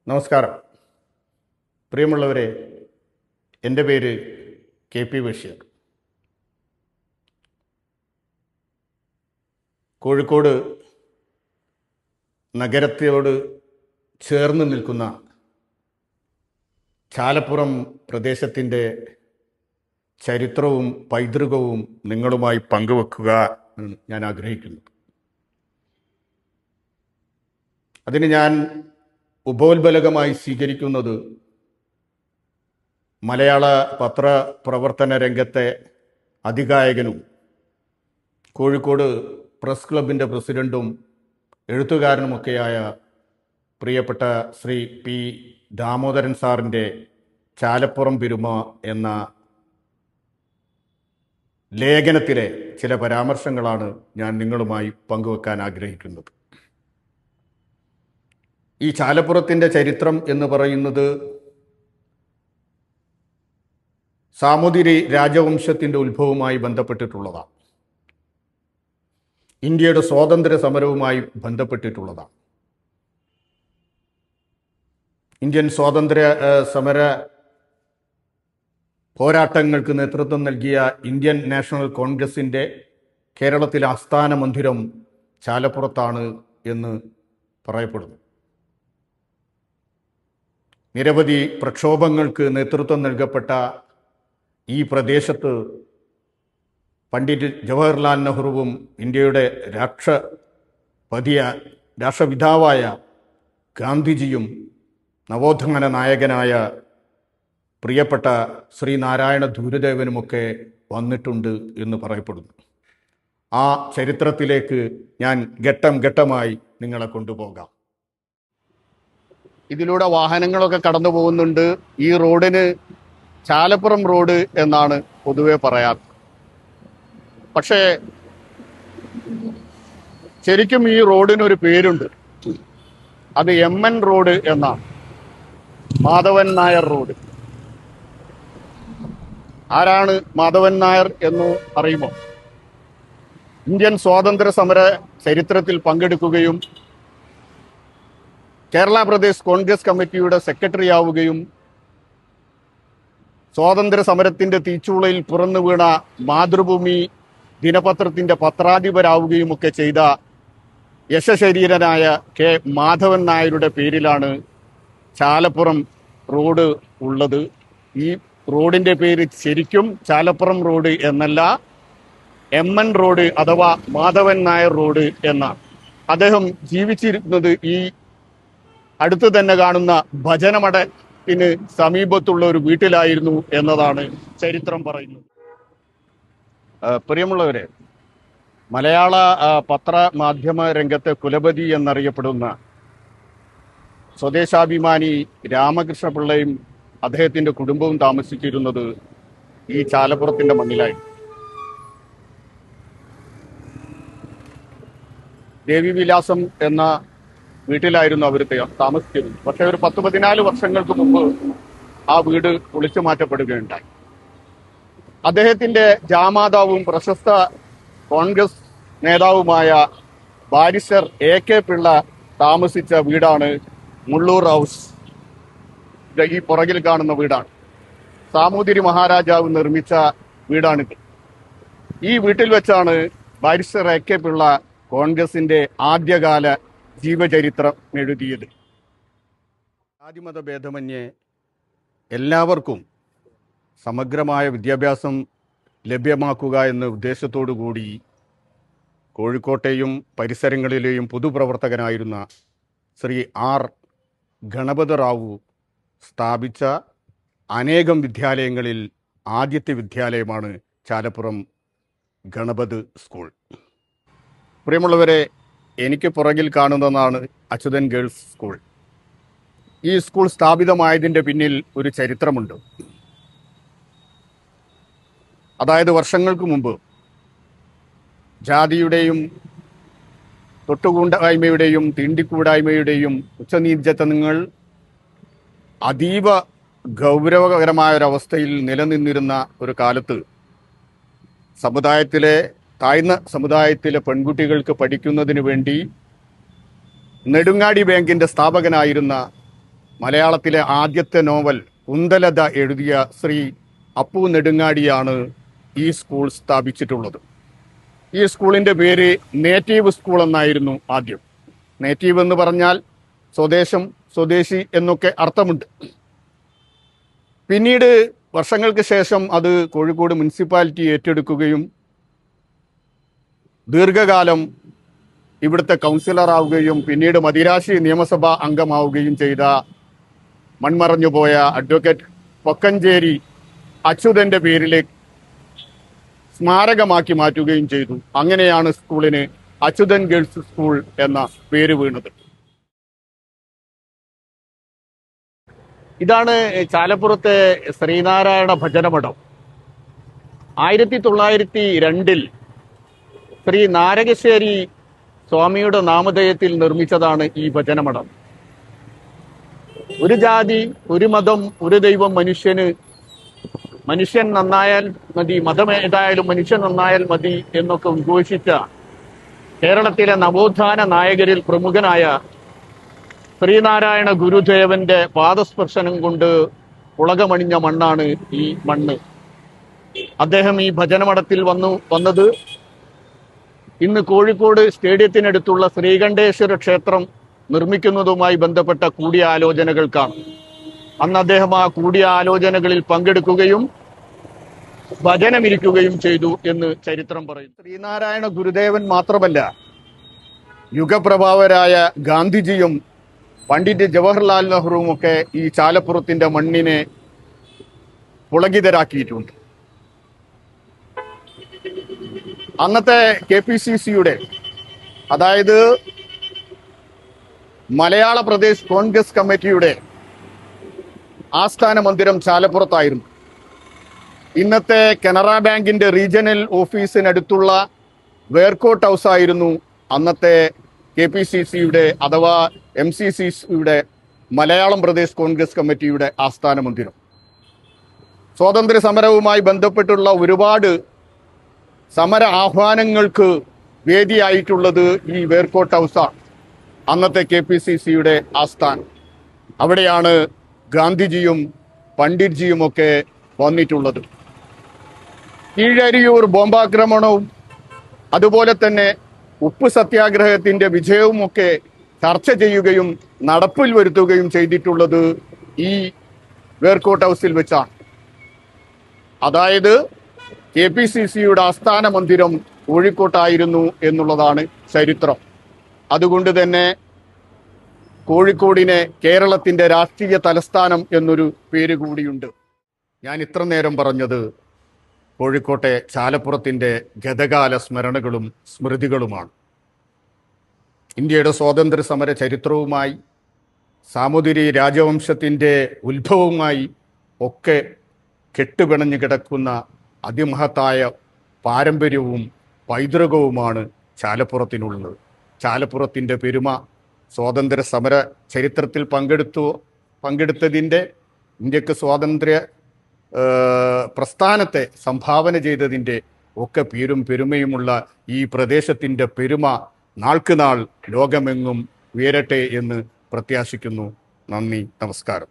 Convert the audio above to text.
നമസ്കാരം. പ്രിയമുള്ളവരെ, എൻ്റെ പേര് KP ബഷീർ. കോഴിക്കോട് നഗരത്തോട് ചേർന്ന് നിൽക്കുന്ന ചാലപ്പുറം പ്രദേശത്തിൻ്റെ ചരിത്രവും പൈതൃകവും നിങ്ങളുമായി പങ്കുവെക്കുക എന്ന് ഞാൻ ആഗ്രഹിക്കുന്നു. അതിന് ഞാൻ ഉപോത്ബലകമായി സ്വീകരിക്കുന്നത് മലയാള പത്രപ്രവർത്തന രംഗത്തെ അതികായകനും കോഴിക്കോട് പ്രസ് ക്ലബിൻ്റെ പ്രസിഡൻറ്റും എഴുത്തുകാരനുമൊക്കെയായ പ്രിയപ്പെട്ട ശ്രീ P. ദാമോദരൻ സാറിൻ്റെ ചാലപ്പുറം പെരുമ എന്ന ലേഖനത്തിലെ ചില പരാമർശങ്ങളാണ് ഞാൻ നിങ്ങളുമായി പങ്കുവെക്കാൻ ആഗ്രഹിക്കുന്നത്. ഈ ചാലപ്പുറത്തിൻ്റെ ചരിത്രം എന്ന് പറയുന്നത് സാമൂതിരി രാജവംശത്തിൻ്റെ ഉത്ഭവവുമായി ബന്ധപ്പെട്ടിട്ടുള്ളതാണ്. ഇന്ത്യയുടെ സ്വാതന്ത്ര്യ സമരവുമായി ബന്ധപ്പെട്ടിട്ടുള്ളതാണ്. ഇന്ത്യൻ സ്വാതന്ത്ര്യ സമര പോരാട്ടങ്ങൾക്ക് നേതൃത്വം നൽകിയ ഇന്ത്യൻ നാഷണൽ കോൺഗ്രസിൻ്റെ കേരളത്തിലെ ആസ്ഥാന മന്ദിരം ചാലപ്പുറത്താണ് എന്ന് പറയപ്പെടുന്നു. നിരവധി പ്രക്ഷോഭങ്ങൾക്ക് നേതൃത്വം നൽകപ്പെട്ട ഈ പ്രദേശത്ത് പണ്ഡിറ്റ് ജവഹർലാൽ നെഹ്റുവും ഇന്ത്യയുടെ രാഷ്ട്രപിതാവായ ഗാന്ധിജിയും നവോത്ഥാന നായകനായ പ്രിയപ്പെട്ട ശ്രീനാരായണ ഗുരുദേവനുമൊക്കെ വന്നിട്ടുണ്ട് എന്ന് പറയപ്പെടുന്നു. ആ ചരിത്രത്തിലേക്ക് ഞാൻ ഘട്ടം ഘട്ടമായി നിങ്ങളെ കൊണ്ടുപോകാം. ഇതിലൂടെ വാഹനങ്ങളൊക്കെ കടന്നു പോകുന്നുണ്ട്. ഈ റോഡിന് ചാലപ്പുറം റോഡ് എന്നാണ് പൊതുവെ പറയാറ്. പക്ഷേ ശരിക്കും ഈ റോഡിനൊരു പേരുണ്ട്. അത് MN റോഡ് എന്നാണ്. മാധവൻ നായർ റോഡ്. ആരാണ് മാധവൻ നായർ എന്ന് അറിയുമോ? ഇന്ത്യൻ സ്വാതന്ത്ര്യ സമര ചരിത്രത്തിൽ പങ്കെടുക്കുകയും കേരള പ്രദേശ് കോൺഗ്രസ് കമ്മിറ്റിയുടെ സെക്രട്ടറി ആവുകയും സ്വാതന്ത്ര്യ സമരത്തിന്റെ തീച്ചൂളയിൽ പുറന്നു വീണ മാതൃഭൂമി ദിനപത്രത്തിന്റെ പത്രാധിപരാവുകയും ഒക്കെ ചെയ്ത യശശരീരനായ K. മാധവൻ നായരുടെ പേരിലാണ് ചാലപ്പുറം റോഡ് ഉള്ളത്. ഈ റോഡിന്റെ പേര് ശരിക്കും ചാലപ്പുറം റോഡ് എന്നല്ല, MN റോഡ് അഥവാ മാധവൻ നായർ റോഡ് എന്നാണ്. അദ്ദേഹം ജീവിച്ചിരുന്നത് ഈ അടുത്ത് തന്നെ കാണുന്ന ഭജനമഠത്തിന് സമീപത്തുള്ള ഒരു വീട്ടിലായിരുന്നു എന്നതാണ് ചരിത്രം പറയുന്നത്. പ്രിയമുള്ളവരെ, മലയാള പത്രമാധ്യമ രംഗത്തെ കുലപതി എന്നറിയപ്പെടുന്ന സ്വദേശാഭിമാനി രാമകൃഷ്ണപിള്ളയും അദ്ദേഹത്തിൻ്റെ കുടുംബവും താമസിച്ചിരുന്നത് ഈ ചാലപ്പുറത്തിൻ്റെ മണ്ണിലായി. ദേവിവിലാസം എന്ന വീട്ടിലായിരുന്നു അവർ താമസിച്ചിരുന്നത്. പക്ഷെ ഒരു 10-14 വർഷങ്ങൾക്ക് മുമ്പ് ആ വീട് പൊളിച്ചു മാറ്റപ്പെടുകയുണ്ടായി. അദ്ദേഹത്തിന്റെ ജാമാതാവും പ്രശസ്ത കോൺഗ്രസ് നേതാവുമായ ബാരിസ്റ്റർ AK പിള്ള താമസിച്ച വീടാണ് മുള്ളൂർ ഹൗസ്. ഈ പുറകിൽ കാണുന്ന വീടാണ്. സാമൂതിരി മഹാരാജാവ് നിർമ്മിച്ച വീടാണിത്. ഈ വീട്ടിൽ വെച്ചാണ് ബാരിസ്റ്റർ AK പിള്ള കോൺഗ്രസിന്റെ ആദ്യകാല ജീവചരിത്രം എഴുതിയത്. ജാതിമത ഭേദമന്യേ എല്ലാവർക്കും സമഗ്രമായ വിദ്യാഭ്യാസം ലഭ്യമാക്കുക എന്ന ഉദ്ദേശത്തോടു കൂടി കോഴിക്കോട്ടെയും പരിസരങ്ങളിലെയും പൊതുപ്രവർത്തകനായിരുന്ന ശ്രീ R. ഗണപതി റാവു സ്ഥാപിച്ച അനേകം വിദ്യാലയങ്ങളിൽ ആദ്യത്തെ വിദ്യാലയമാണ് ചാലപ്പുറം ഗണപതി സ്കൂൾ. പ്രിയമുള്ളവരെ, എനിക്ക് പുറകിൽ കാണുന്നതാണ് അച്യുതൻ ഗേൾസ് സ്കൂൾ. ഈ സ്കൂൾ സ്ഥാപിതമായതിൻ്റെ പിന്നിൽ ഒരു ചരിത്രമുണ്ട്. അതായത് വർഷങ്ങൾക്ക് മുമ്പ് ജാതിയുടെയും തൊട്ടുകൂടായ്മയുടെയും തീണ്ടിക്കൂടായ്മയുടെയും ഉച്ചനീചത്വങ്ങൾ അതീവ ഗൗരവകരമായ ഒരവസ്ഥയിൽ നിലനിന്നിരുന്ന ഒരു കാലത്ത് താഴ്ന്ന സമുദായത്തിലെ പെൺകുട്ടികൾക്ക് പഠിക്കുന്നതിന് വേണ്ടി നെടുങ്ങാടി ബാങ്കിൻ്റെ സ്ഥാപകനായിരുന്ന മലയാളത്തിലെ ആദ്യത്തെ നോവൽ കുന്തലത എഴുതിയ ശ്രീ അപ്പു നെടുങ്ങാടിയാണ് ഈ സ്കൂൾ സ്ഥാപിച്ചിട്ടുള്ളത്. ഈ സ്കൂളിൻ്റെ പേര് നേറ്റീവ് സ്കൂൾ എന്നായിരുന്നു ആദ്യം. നേറ്റീവ് എന്ന് പറഞ്ഞാൽ സ്വദേശം, സ്വദേശി എന്നൊക്കെ അർത്ഥമുണ്ട്. പിന്നീട് വർഷങ്ങൾക്ക് ശേഷം അത് കോഴിക്കോട് മുനിസിപ്പാലിറ്റി ഏറ്റെടുക്കുകയും ദീർഘകാലം ഇവിടുത്തെ കൗൺസിലറാവുകയും പിന്നീട് മദിരാശി നിയമസഭാ അംഗമാവുകയും ചെയ്ത മൺമറഞ്ഞുപോയ അഡ്വക്കേറ്റ് പൊക്കഞ്ചേരി അച്യുതൻ്റെ പേരിലേക്ക് സ്മാരകമാക്കി മാറ്റുകയും ചെയ്തു. അങ്ങനെയാണ് സ്കൂളിന് അച്യുതൻ ഗേൾസ് സ്കൂൾ എന്ന പേര് വീണത്. ഇതാണ് ചാലപ്പുറത്തെ ശ്രീനാരായണ ഭജനമഠം. 1902 ശ്രീ നാരകശ്ശേരി സ്വാമിയുടെ നാമധേയത്തിൽ നിർമ്മിച്ചതാണ് ഈ ഭജനമഠം. ഒരു ജാതി, ഒരു മതം, ഒരു ദൈവം, മനുഷ്യൻ നന്നായാൽ മതി, മതം ഏതായാലും മനുഷ്യൻ നന്നായാൽ മതി എന്നൊക്കെ ഉദ്ഘോഷിച്ച കേരളത്തിലെ നവോത്ഥാന നായകരിൽ പ്രമുഖനായ ശ്രീനാരായണ ഗുരുദേവന്റെ പാദസ്പർശനം കൊണ്ട് ഉളകമണിഞ്ഞ മണ്ണാണ് ഈ മണ്ണ്. അദ്ദേഹം ഈ ഭജനമഠത്തിൽ വന്നത് ഇന്ന് കോഴിക്കോട് സ്റ്റേഡിയത്തിനടുത്തുള്ള ശ്രീകണ്ഠേശ്വര ക്ഷേത്രം നിർമ്മിക്കുന്നതുമായി ബന്ധപ്പെട്ട കൂടിയാലോചനകൾക്കാണ്. അന്ന് അദ്ദേഹം ആ കൂടിയാലോചനകളിൽ പങ്കെടുക്കുകയും ഭജനമിരിക്കുകയും ചെയ്തു എന്ന് ചരിത്രം പറയും. ശ്രീനാരായണ ഗുരുദേവൻ മാത്രമല്ല, യുഗപ്രഭാവരായ ഗാന്ധിജിയും പണ്ഡിറ്റ് ജവഹർലാൽ നെഹ്റുവും ഒക്കെ ഈ ചാലപ്പുറത്തിന്റെ മണ്ണിനെ പുളകിതരാക്കിയിട്ടുണ്ട്. അന്നത്തെ KPCCയുടെ, അതായത് മലയാള പ്രദേശ് കോൺഗ്രസ് കമ്മിറ്റിയുടെ ആസ്ഥാന മന്ദിരം ചാലപ്പുറത്തായിരുന്നു. ഇന്നത്തെ കനറ ബാങ്കിന്റെ റീജിയണൽ ഓഫീസിനടുത്തുള്ള വേർക്കോട്ട് ഹൗസ് ആയിരുന്നു അന്നത്തെ KPCCയുടെ അഥവാ MCCയുടെ മലയാളം പ്രദേശ് കോൺഗ്രസ് കമ്മിറ്റിയുടെ ആസ്ഥാന മന്ദിരം. സ്വാതന്ത്ര്യ സമരവുമായി ബന്ധപ്പെട്ടുള്ള ഒരുപാട് സമര ആഹ്വാനങ്ങൾക്ക് വേദിയായിട്ടുള്ളത് ഈ വേർക്കോട്ട് ഹൗസാണ്, അന്നത്തെ KPCCയുടെ ആസ്ഥാനം. അവിടെയാണ് ഗാന്ധിജിയും പണ്ഡിറ്റ്ജിയും ഒക്കെ വന്നിട്ടുള്ളത്. കീഴരിയൂർ ബോംബാക്രമണവും അതുപോലെ തന്നെ ഉപ്പ് സത്യാഗ്രഹത്തിന്റെ വിജയവും ഒക്കെ ചർച്ച ചെയ്യുകയും നടപ്പിൽ വരുത്തുകയും ചെയ്തിട്ടുള്ളത് ഈ വേർക്കോട്ട് ഹൗസിൽ വെച്ചാണ്. അതായത് KPCCയുടെ ആസ്ഥാന മന്ദിരം കോഴിക്കോട്ടായിരുന്നു എന്നുള്ളതാണ് ചരിത്രം. അതുകൊണ്ട് തന്നെ കോഴിക്കോടിനെ കേരളത്തിൻ്റെ രാഷ്ട്രീയ തലസ്ഥാനം എന്നൊരു പേര് കൂടിയുണ്ട്. ഞാൻ ഇത്ര നേരം പറഞ്ഞത് കോഴിക്കോട്ടെ ചാലപ്പുറത്തിൻ്റെ ഗതകാല സ്മരണകളും സ്മൃതികളുമാണ്. ഇന്ത്യയുടെ സ്വാതന്ത്ര്യ സമര ചരിത്രവുമായി സാമൂതിരി രാജവംശത്തിൻ്റെ ഉത്ഭവവുമായി ഒക്കെ കെട്ടുപിണഞ്ഞു കിടക്കുന്ന അതിമഹത്തായ പാരമ്പര്യവും പൈതൃകവുമാണ് ചാലപ്പുറത്തിനുള്ളത്. ചാലപ്പുറത്തിൻ്റെ പെരുമ സ്വാതന്ത്ര്യ സമര ചരിത്രത്തിൽ പങ്കെടുത്തതിൻ്റെ, ഇന്ത്യക്ക് സ്വാതന്ത്ര്യ പ്രസ്ഥാനത്തെ സംഭാവന ചെയ്തതിൻ്റെ ഒക്കെ പേരും പെരുമയുമുള്ള ഈ പ്രദേശത്തിൻ്റെ പെരുമ നാൾക്ക് നാൾ ലോകമെങ്ങും ഉയരട്ടെ എന്ന് പ്രത്യാശിക്കുന്നു. നന്ദി, നമസ്കാരം.